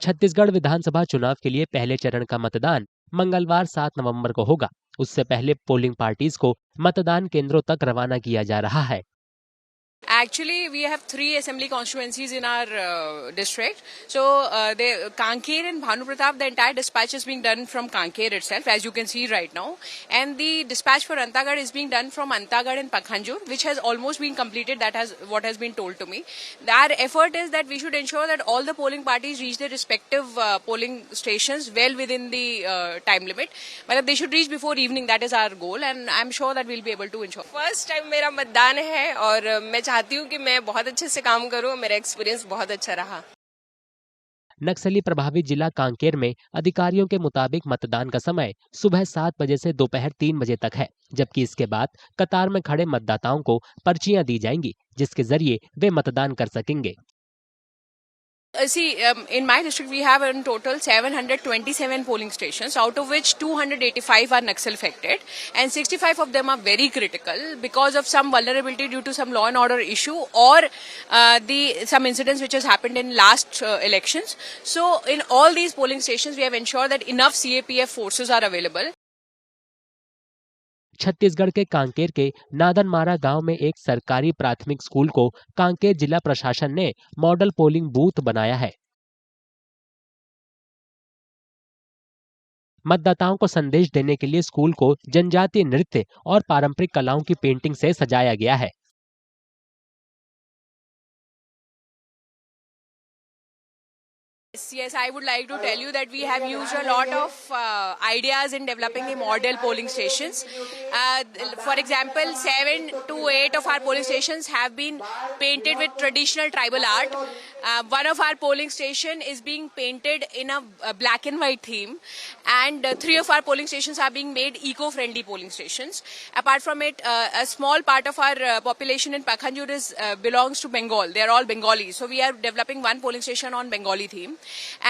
छत्तीसगढ़ विधानसभा चुनाव के लिए पहले चरण का मतदान मंगलवार 7 नवंबर को होगा। उससे पहले पोलिंग पार्टीज को मतदान केंद्रों तक रवाना किया जा रहा है। Actually, we have 3 assembly constituencies in our district. So, Kanker and Bhanu Pratap, the entire dispatch is being done from Kanker itself, as you can see right now. And the dispatch for Antagad is being done from Antagad and Pakhanjur, which has almost been completed. That has what has been told to me. Our effort is that we should ensure that all the polling parties reach their respective polling stations well within the time limit. But they should reach before evening. That is our goal, and I'm sure that we'll be able to ensure. First time मेरा मतदान है और मैं चाहती हूँ कि मैं बहुत अच्छे से काम करूँ। मेरा एक्सपीरियंस बहुत अच्छा रहा। नक्सली प्रभावित जिला कांकेर में अधिकारियों के मुताबिक मतदान का समय सुबह 7 बजे से दोपहर 3 बजे तक है, जबकि इसके बाद कतार में खड़े मतदाताओं को पर्चियां दी जाएंगी, जिसके जरिए वे मतदान कर सकेंगे। In my district, we have in total 727 polling stations, out of which 285 are Naxal affected, and 65 of them are very critical because of some vulnerability due to some law and order issue or some incidents which has happened in last elections. So, in all these polling stations, we have ensured that enough CAPF forces are available. Chhattisgarh के कांकेर के नादनमारा गांव में एक सरकारी प्राथमिक school को कांकेर जिला प्रशासन ने मॉडल पोलिंग बूथ बनाया है। मतदाताओं को संदेश देने के लिए स्कूल को जनजातीय नृत्य और पारंपरिक कलाओं की पेंटिंग से सजाया गया है। Yes, I would like to tell you that we have used a lot of ideas in developing the model polling stations. For example, 7 to 8 of our polling stations have been painted with traditional tribal art. One of our polling station is being painted in a black and white theme, and 3 of our polling stations are being made eco-friendly polling stations. Apart from it, a small part of our population in Pakhanjur belongs to Bengal. They are all Bengalis, so we are developing one polling station on Bengali theme.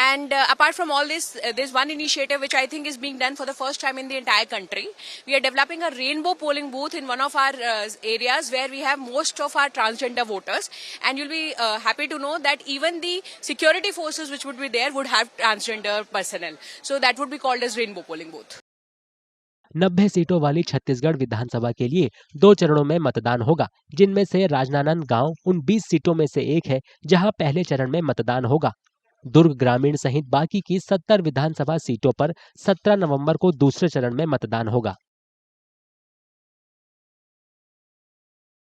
And apart from all this, there's one initiative which I think is being done for the first time in the entire country. We are developing a rainbow polling booth in one of our areas where we have most of our transgender voters, and you'll be happy to know that even the security forces which would be there would have transgender personnel. So that would be called as rainbow polling booth. 90 सीटों वाली छत्तीसगढ़ विधानसभा के लिए 2 चरणों में मतदान होगा, जिनमें से राजनांदगांव गांव उन 20 सीटों में से एक है जहां पहले चरण में मतदान होगा। दुर्ग ग्रामीण सहित बाकी की 70 विधानसभा सीटों पर 17 नवंबर को दूसरे चरण में मतदान होगा।